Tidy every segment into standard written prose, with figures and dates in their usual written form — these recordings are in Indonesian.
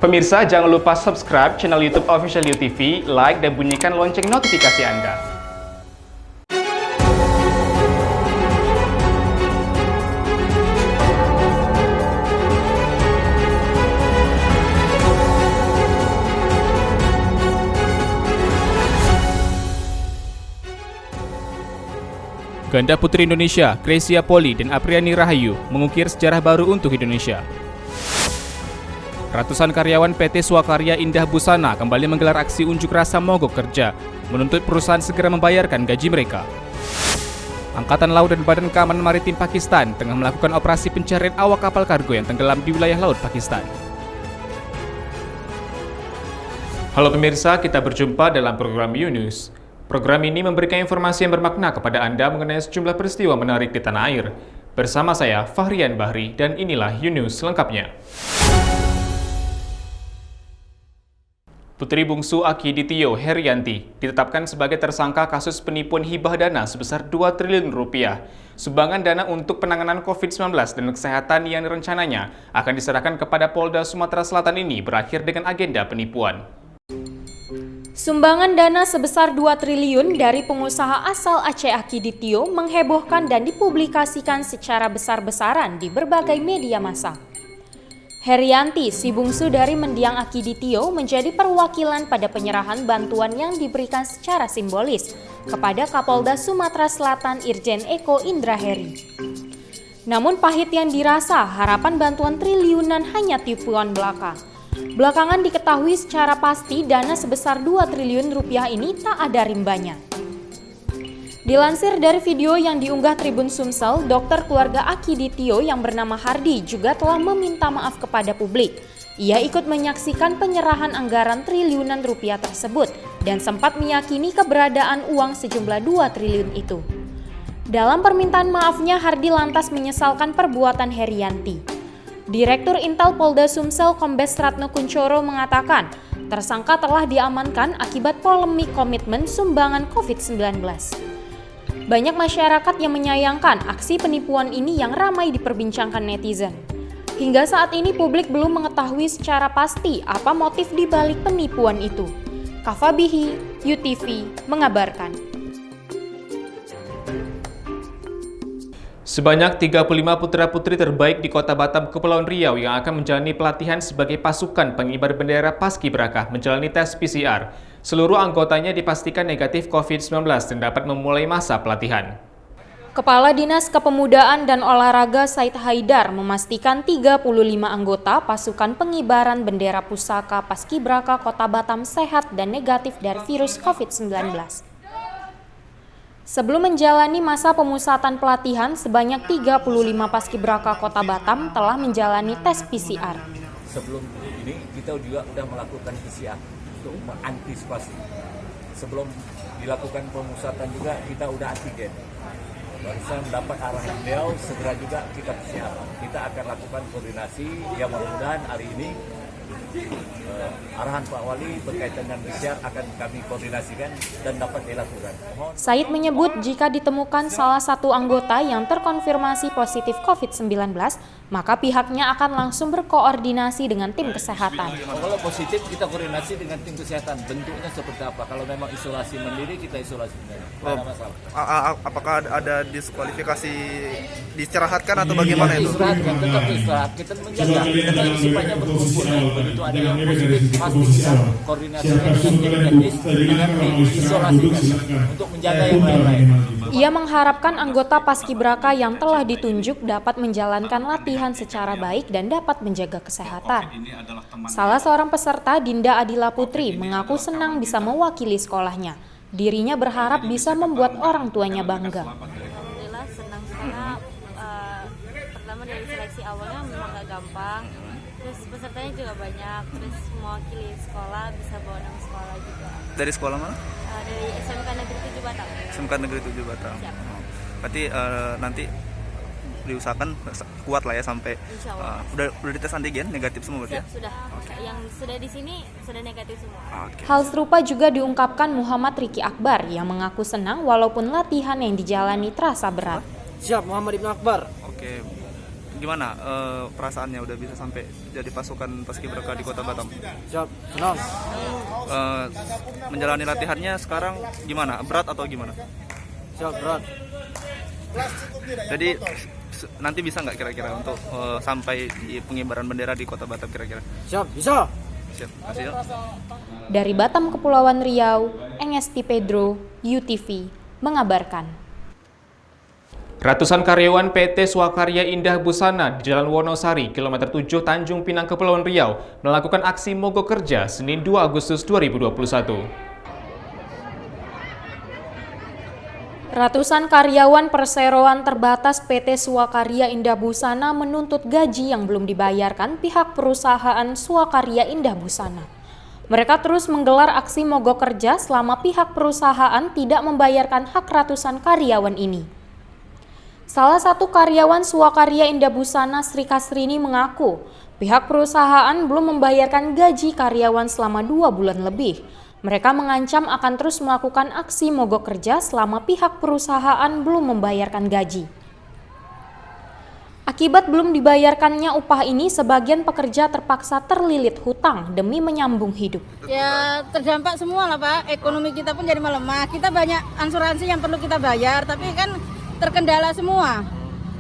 Pemirsa, jangan lupa subscribe channel YouTube Official UTV, like dan bunyikan lonceng notifikasi Anda. Ganda putri Indonesia, Grecia Poli dan Apriani Rahayu mengukir sejarah baru untuk Indonesia. Ratusan karyawan PT Swakarya Indah Busana kembali menggelar aksi unjuk rasa mogok kerja, menuntut perusahaan segera membayarkan gaji mereka. Angkatan Laut dan Badan Keamanan Maritim Pakistan tengah melakukan operasi pencarian awak kapal kargo yang tenggelam di wilayah laut Pakistan. Halo pemirsa, kita berjumpa dalam program U-News. Program ini memberikan informasi yang bermakna kepada Anda mengenai sejumlah peristiwa menarik di tanah air. Bersama saya, Fahrian Bahri, dan inilah U-News selengkapnya. Putri bungsu Aki Ditio, Herianti, ditetapkan sebagai tersangka kasus penipuan hibah dana sebesar 2 triliun rupiah. Sumbangan dana untuk penanganan COVID-19 dan kesehatan yang rencananya akan diserahkan kepada Polda Sumatera Selatan ini berakhir dengan agenda penipuan. Sumbangan dana sebesar 2 triliun dari pengusaha asal Aceh Aki Ditio menghebohkan dan dipublikasikan secara besar-besaran di berbagai media massa. Herianti, si bungsu dari mendiang Aki Ditio, menjadi perwakilan pada penyerahan bantuan yang diberikan secara simbolis kepada Kapolda Sumatera Selatan Irjen Eko Indra Heri. Namun pahit yang dirasa, harapan bantuan triliunan hanya tipuan belaka. Belakangan diketahui secara pasti dana sebesar 2 triliun rupiah ini tak ada rimbanya. Dilansir dari video yang diunggah Tribun Sumsel, dokter keluarga Aki Ditio yang bernama Hardi juga telah meminta maaf kepada publik. Ia ikut menyaksikan penyerahan anggaran triliunan rupiah tersebut dan sempat meyakini keberadaan uang sejumlah 2 triliun itu. Dalam permintaan maafnya, Hardi lantas menyesalkan perbuatan Herianti. Direktur Intel Polda Sumsel Kombes Ratno Kuncoro mengatakan, tersangka telah diamankan akibat polemik komitmen sumbangan COVID-19. Banyak masyarakat yang menyayangkan aksi penipuan ini yang ramai diperbincangkan netizen. Hingga saat ini publik belum mengetahui secara pasti apa motif di balik penipuan itu. Kafabihi, UTV, mengabarkan. Sebanyak 35 putra-putri terbaik di Kota Batam, Kepulauan Riau yang akan menjalani pelatihan sebagai pasukan pengibar bendera Paskibraka menjalani tes PCR. Seluruh anggotanya dipastikan negatif COVID-19 dan dapat memulai masa pelatihan. Kepala Dinas Kepemudaan dan Olahraga Said Haidar memastikan 35 anggota pasukan pengibaran bendera pusaka Paskibraka Kota Batam sehat dan negatif dari virus COVID-19. Sebelum menjalani masa pemusatan pelatihan, sebanyak 35 paskibraka Kota Batam telah menjalani tes PCR. Sebelum ini kita juga sudah melakukan PCR untuk mengantisipasi. Sebelum dilakukan pemusatan juga kita udah antigen. Barusan dapat arahan beliau, segera juga kita PCR. Kita akan lakukan koordinasi, ya mudah-mudahan hari ini arahan Pak Wali berkaitan dengan PCR akan kami koordinasikan dan dapat dilakukan. Said menyebut jika ditemukan salah satu anggota yang terkonfirmasi positif COVID-19, maka pihaknya akan langsung berkoordinasi dengan tim kesehatan. Kalau positif kita koordinasi dengan tim kesehatan, bentuknya seperti apa? Kalau memang isolasi mandiri, kita isolasi mandiri. Tidak ada masalah. Apakah ada diskualifikasi diistirahatkan atau bagaimana itu? Istirahatkan, tetap istirahat. Kita menjaga, kita sifatnya berkumpul. Begitu ada yang positif, pasti kita koordinasikan dengan tim teknis dengan diisolasikan untuk menjaga yang lain-lain. Ia mengharapkan anggota Paskibraka yang telah ditunjuk dapat menjalankan latihan secara baik dan dapat menjaga kesehatan. Salah seorang peserta, Dinda Adila Putri, mengaku senang bisa mewakili sekolahnya. Dirinya berharap bisa membuat orang tuanya bangga. Alhamdulillah senang karena pertama dari seleksi awalnya memang gak gampang. Terus pesertanya juga banyak, terus mewakili sekolah, bisa bawa nama sekolah juga. Dari sekolah mana? Dari SMK Negeri 7 Batam. SMK Negeri 7 Batam. Siap. Berarti nanti diusahakan kuat lah ya sampai udah dites antigen negatif semua berarti ya? Siap, sudah. Yang sudah di sini sudah negatif semua. Okay. Hal serupa juga diungkapkan Muhammad Riki Akbar yang mengaku senang walaupun latihan yang dijalani terasa berat. Siap, Muhammad Ibnu Akbar. Oke. gimana perasaannya udah bisa sampai jadi pasukan Paskibraka di Kota Batam? Siap, senang. Menjalani latihannya sekarang gimana? Berat atau gimana? Siap, berat. Jadi nanti bisa nggak kira-kira untuk sampai di pengibaran bendera di Kota Batam kira-kira? Siap, bisa. Siap, kasih. Dari Batam, Kepulauan Riau, Engesti Pedro, UTV, mengabarkan. Ratusan karyawan PT Swakarya Indah Busana di Jalan Wonosari, Kilometer 7 Tanjung Pinang, Kepulauan Riau, melakukan aksi mogok kerja Senin 2 Agustus 2021. Ratusan karyawan perseroan terbatas PT Swakarya Indah Busana menuntut gaji yang belum dibayarkan pihak perusahaan Swakarya Indah Busana. Mereka terus menggelar aksi mogok kerja selama pihak perusahaan tidak membayarkan hak ratusan karyawan ini. Salah satu karyawan Swakarya Indah Busana, Sri Kasrini, mengaku pihak perusahaan belum membayarkan gaji karyawan selama 2 bulan lebih. Mereka mengancam akan terus melakukan aksi mogok kerja selama pihak perusahaan belum membayarkan gaji. Akibat belum dibayarkannya upah ini, sebagian pekerja terpaksa terlilit hutang demi menyambung hidup. Ya terdampak semua lah Pak, ekonomi kita pun jadi melemah. Kita banyak asuransi yang perlu kita bayar, tapi kan terkendala semua.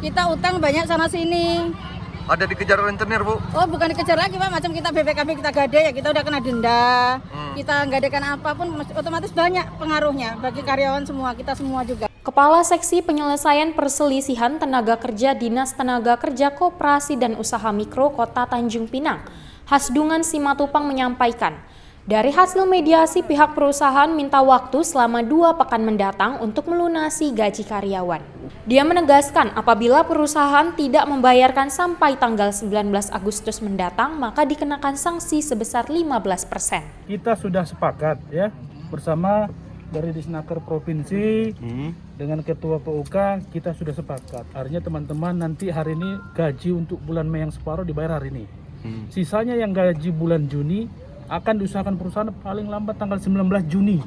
Kita utang banyak sana sini. Ada dikejar rentenir, Bu? Oh bukan dikejar lagi Pak, macam kita BPKB kita gade ya kita udah kena denda. Kita gadekan apapun otomatis banyak pengaruhnya bagi karyawan semua, kita semua juga. Kepala Seksi Penyelesaian Perselisihan Tenaga Kerja Dinas Tenaga Kerja Koperasi dan Usaha Mikro Kota Tanjung Pinang, Hasdungan Simatupang menyampaikan, dari hasil mediasi pihak perusahaan minta waktu selama 2 pekan mendatang untuk melunasi gaji karyawan. Dia menegaskan apabila perusahaan tidak membayarkan sampai tanggal 19 Agustus mendatang, maka dikenakan sanksi sebesar 15%. Kita sudah sepakat ya bersama dari Disnaker Provinsi dengan Ketua PUK, kita sudah sepakat. Artinya teman-teman nanti hari ini gaji untuk bulan Mei yang separuh dibayar hari ini. Sisanya yang gaji bulan Juni akan diusahakan perusahaan paling lambat tanggal 19 Juni.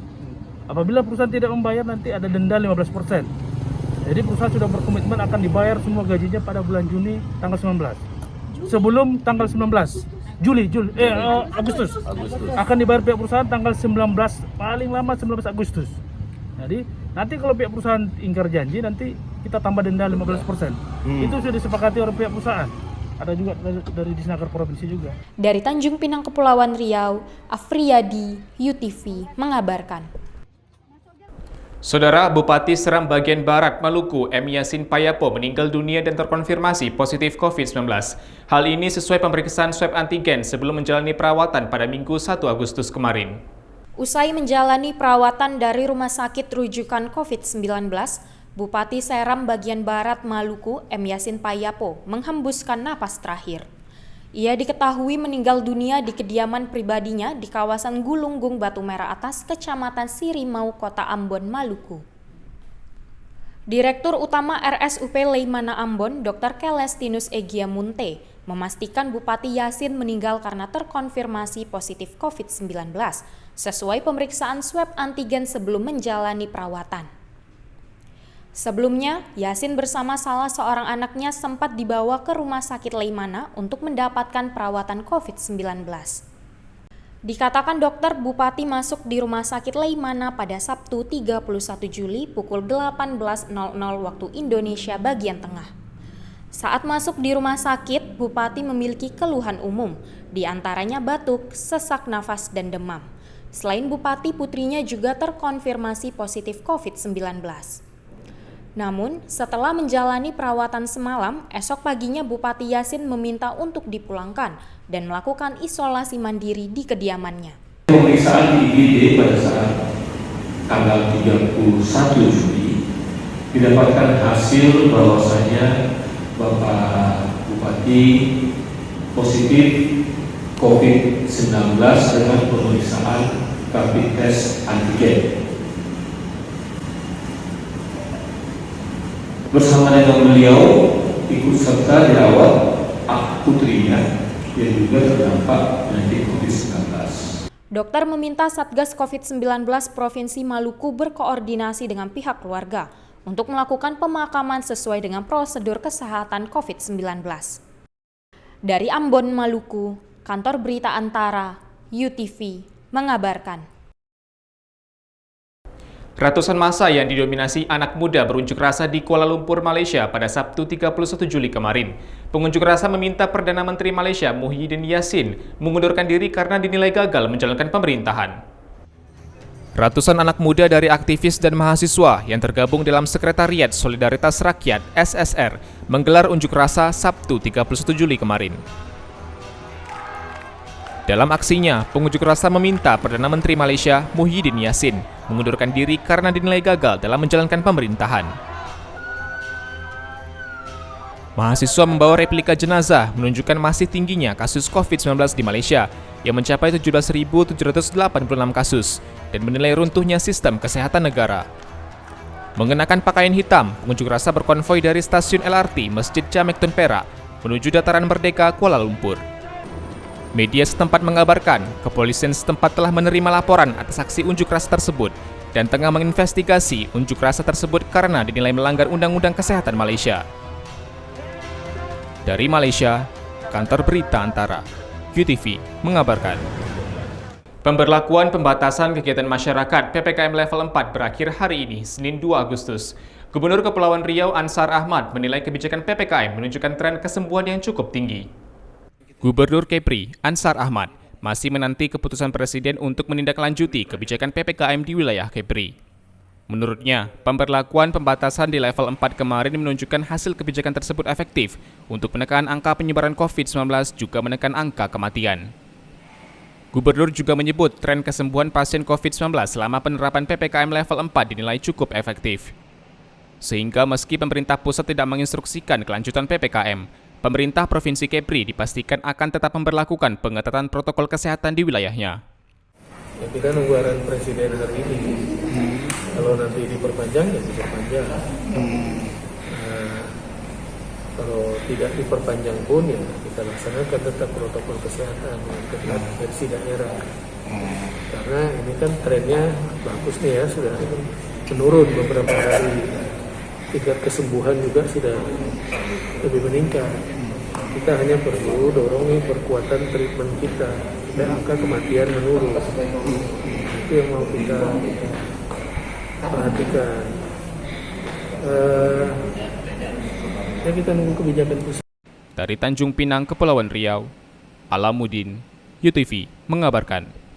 Apabila perusahaan tidak membayar nanti ada denda 15%. Jadi perusahaan sudah berkomitmen akan dibayar semua gajinya pada bulan Juni tanggal 19. Sebelum tanggal 19 Agustus. Akan dibayar pihak perusahaan tanggal 19, paling lama 19 Agustus. Jadi nanti kalau pihak perusahaan ingkar janji nanti kita tambah denda 15%. Itu sudah disepakati oleh pihak perusahaan. Ada juga dari Disnaker Provinsi juga. Dari Tanjung Pinang, Kepulauan Riau, Afriyadi, UTV, mengabarkan. Saudara Bupati Seram Bagian Barat Maluku, M. Yasin Payapo, meninggal dunia dan terkonfirmasi positif COVID-19. Hal ini sesuai pemeriksaan swab antigen sebelum menjalani perawatan pada Minggu 1 Agustus kemarin. Usai menjalani perawatan dari Rumah Sakit Rujukan COVID-19, Bupati Seram Bagian Barat Maluku, M. Yasin Payapo, menghembuskan napas terakhir. Ia diketahui meninggal dunia di kediaman pribadinya di kawasan Gulunggung Batu Merah Atas, Kecamatan Sirimau, Kota Ambon, Maluku. Direktur Utama RSUP Leimana Ambon, Dr. Celestinus Egia Munte, memastikan Bupati Yasin meninggal karena terkonfirmasi positif COVID-19, sesuai pemeriksaan swab antigen sebelum menjalani perawatan. Sebelumnya, Yasin bersama salah seorang anaknya sempat dibawa ke Rumah Sakit Leimana untuk mendapatkan perawatan COVID-19. Dikatakan dokter, Bupati masuk di Rumah Sakit Leimana pada Sabtu 31 Juli pukul 18.00 waktu Indonesia bagian tengah. Saat masuk di rumah sakit, Bupati memiliki keluhan umum, di antaranya batuk, sesak nafas, dan demam. Selain Bupati, putrinya juga terkonfirmasi positif COVID-19. Namun, setelah menjalani perawatan semalam, esok paginya Bupati Yasin meminta untuk dipulangkan dan melakukan isolasi mandiri di kediamannya. Pemeriksaan di IGD pada saat tanggal 31 Juli didapatkan hasil bahwasanya Bapak Bupati positif COVID-19 dengan pemeriksaan rapid test antigen. Bersama dengan beliau ikut serta dirawat putrinya yang juga terdampak penyakit COVID-19. Dokter meminta Satgas COVID-19 Provinsi Maluku berkoordinasi dengan pihak keluarga untuk melakukan pemakaman sesuai dengan prosedur kesehatan COVID-19. Dari Ambon, Maluku, Kantor Berita Antara, UTV, mengabarkan. Ratusan massa yang didominasi anak muda berunjuk rasa di Kuala Lumpur, Malaysia pada Sabtu 31 Juli kemarin. Pengunjuk rasa meminta Perdana Menteri Malaysia Muhyiddin Yassin mengundurkan diri karena dinilai gagal menjalankan pemerintahan. Ratusan anak muda dari aktivis dan mahasiswa yang tergabung dalam Sekretariat Solidaritas Rakyat SSR menggelar unjuk rasa Sabtu 31 Juli kemarin. Dalam aksinya, pengunjuk rasa meminta Perdana Menteri Malaysia Muhyiddin Yassin mengundurkan diri karena dinilai gagal dalam menjalankan pemerintahan. Mahasiswa membawa replika jenazah menunjukkan masih tingginya kasus COVID-19 di Malaysia yang mencapai 17.786 kasus dan menilai runtuhnya sistem kesehatan negara. Mengenakan pakaian hitam, pengunjuk rasa berkonvoi dari stasiun LRT Masjid Jamek Tun Perak menuju Dataran Merdeka, Kuala Lumpur. Media setempat mengabarkan, kepolisian setempat telah menerima laporan atas aksi unjuk rasa tersebut dan tengah menginvestigasi unjuk rasa tersebut karena dinilai melanggar Undang-Undang Kesehatan Malaysia. Dari Malaysia, Kantor Berita Antara, UTV, mengabarkan. Pemberlakuan pembatasan kegiatan masyarakat PPKM level 4 berakhir hari ini, Senin 2 Agustus. Gubernur Kepulauan Riau Ansar Ahmad menilai kebijakan PPKM menunjukkan tren kesembuhan yang cukup tinggi. Gubernur Kepri, Ansar Ahmad, masih menanti keputusan Presiden untuk menindaklanjuti kebijakan PPKM di wilayah Kepri. Menurutnya, pemberlakuan pembatasan di level 4 kemarin menunjukkan hasil kebijakan tersebut efektif untuk menekan angka penyebaran COVID-19 juga menekan angka kematian. Gubernur juga menyebut tren kesembuhan pasien COVID-19 selama penerapan PPKM level 4 dinilai cukup efektif. Sehingga meski pemerintah pusat tidak menginstruksikan kelanjutan PPKM, pemerintah Provinsi Kepri dipastikan akan tetap memberlakukan pengetatan protokol kesehatan di wilayahnya. Ya, kita nunggu arahan Presiden hari ini. Kalau nanti diperpanjang, ya diperpanjang. Kalau tidak diperpanjang pun, ya kita laksanakan tetap protokol kesehatan yang ketat versi daerah. Karena ini kan trennya bagus nih ya, sudah menurun beberapa hari. Tingkat kesembuhan juga sudah lebih meningkat. Kita hanya perlu dorong perkuatan treatment kita dan angka kematian menurun. Itu yang mau kita perhatikan. Ya kita nunggu kebijakan pusat. Dari Tanjung Pinang, Kepulauan Riau, Alamuddin, UTV mengabarkan.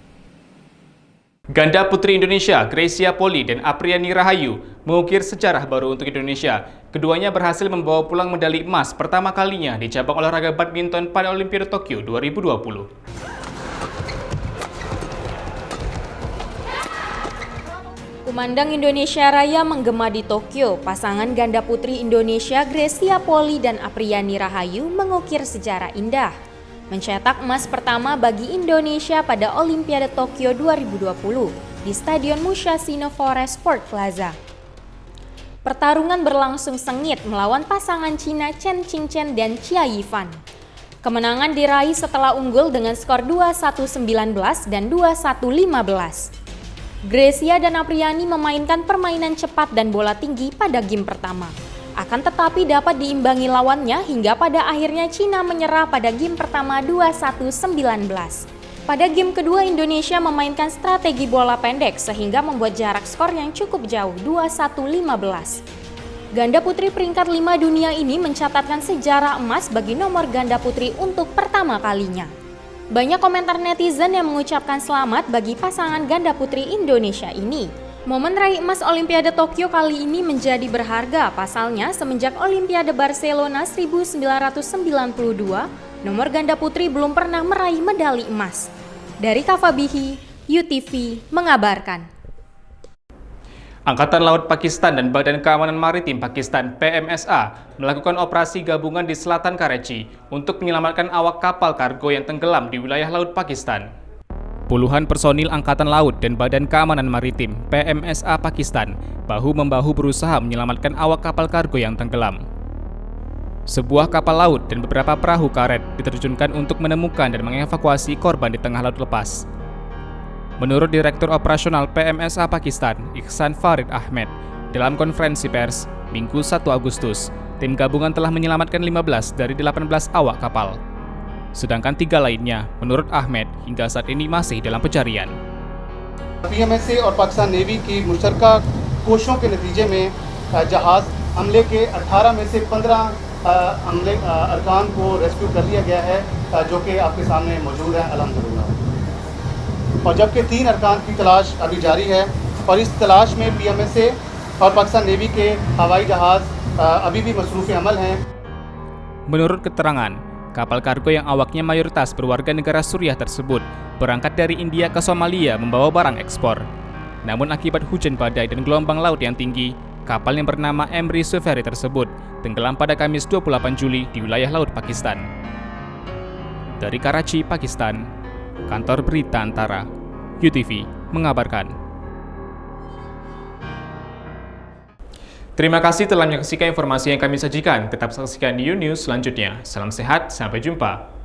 Ganda putri Indonesia Gracia Poli dan Apriani Rahayu mengukir sejarah baru untuk Indonesia. Keduanya berhasil membawa pulang medali emas pertama kalinya di cabang olahraga badminton pada Olimpiade Tokyo 2020. Kumandang Indonesia Raya menggema di Tokyo. Pasangan ganda putri Indonesia Gracia Poli dan Apriani Rahayu mengukir sejarah indah, mencetak emas pertama bagi Indonesia pada Olimpiade Tokyo 2020 di Stadion Mushashino Forest Sport Plaza. Pertarungan berlangsung sengit melawan pasangan Cina Chen Qingchen dan Chia Yifan. Kemenangan diraih setelah unggul dengan skor 21-19 dan 21-15. Gracia dan Apriani memainkan permainan cepat dan bola tinggi pada game pertama. Akan tetapi dapat diimbangi lawannya hingga pada akhirnya Cina menyerah pada game pertama 21-19. Pada game kedua Indonesia memainkan strategi bola pendek sehingga membuat jarak skor yang cukup jauh 21-15. Ganda putri peringkat 5 dunia ini mencatatkan sejarah emas bagi nomor ganda putri untuk pertama kalinya. Banyak komentar netizen yang mengucapkan selamat bagi pasangan ganda putri Indonesia ini. Momen raih emas Olimpiade Tokyo kali ini menjadi berharga, pasalnya semenjak Olimpiade Barcelona 1992, nomor ganda putri belum pernah meraih medali emas. Dari Kafabihi, UTV mengabarkan. Angkatan Laut Pakistan dan Badan Keamanan Maritim Pakistan (PMSA) melakukan operasi gabungan di selatan Karachi untuk menyelamatkan awak kapal kargo yang tenggelam di wilayah laut Pakistan. Puluhan personil Angkatan Laut dan Badan Keamanan Maritim (PMSA) Pakistan bahu-membahu berusaha menyelamatkan awak kapal kargo yang tenggelam. Sebuah kapal laut dan beberapa perahu karet diterjunkan untuk menemukan dan mengevakuasi korban di tengah laut lepas. Menurut Direktur Operasional PMSA Pakistan, Ihsan Farid Ahmed, Dalam konferensi pers, Minggu 1 Agustus, tim gabungan telah menyelamatkan 15 dari 18 awak kapal. Sedangkan 3 lainnya, menurut Ahmed, hingga saat ini masih dalam pencarian. PMSA और पाकिस्तान नेवी की मुश्तरका कोशिशों के नतीजे में जहाज़ हमले के 18 में से 15 अरकान को रेस्क्यू कर लिया गया है, जो कि आपके सामने मौजूद है अल्हम्दुलिल्लाह। और जबकि 3 अरकान की तलाश अभी जारी है और इस तलाश में PMSA और पाकिस्तान नेवी के हवाई जहाज़ अभी भी मसरूफ़ अमल हैं। Menurut keterangan, kapal kargo yang awaknya mayoritas berwarga negara Suriah tersebut berangkat dari India ke Somalia membawa barang ekspor. Namun akibat hujan badai dan gelombang laut yang tinggi, kapal yang bernama Emri Suferi tersebut tenggelam pada Kamis 28 Juli di wilayah Laut Pakistan. Dari Karachi, Pakistan, Kantor Berita Antara, UTV mengabarkan. Terima kasih telah menyaksikan informasi yang kami sajikan. Tetap saksikan New News selanjutnya. Salam sehat, sampai jumpa.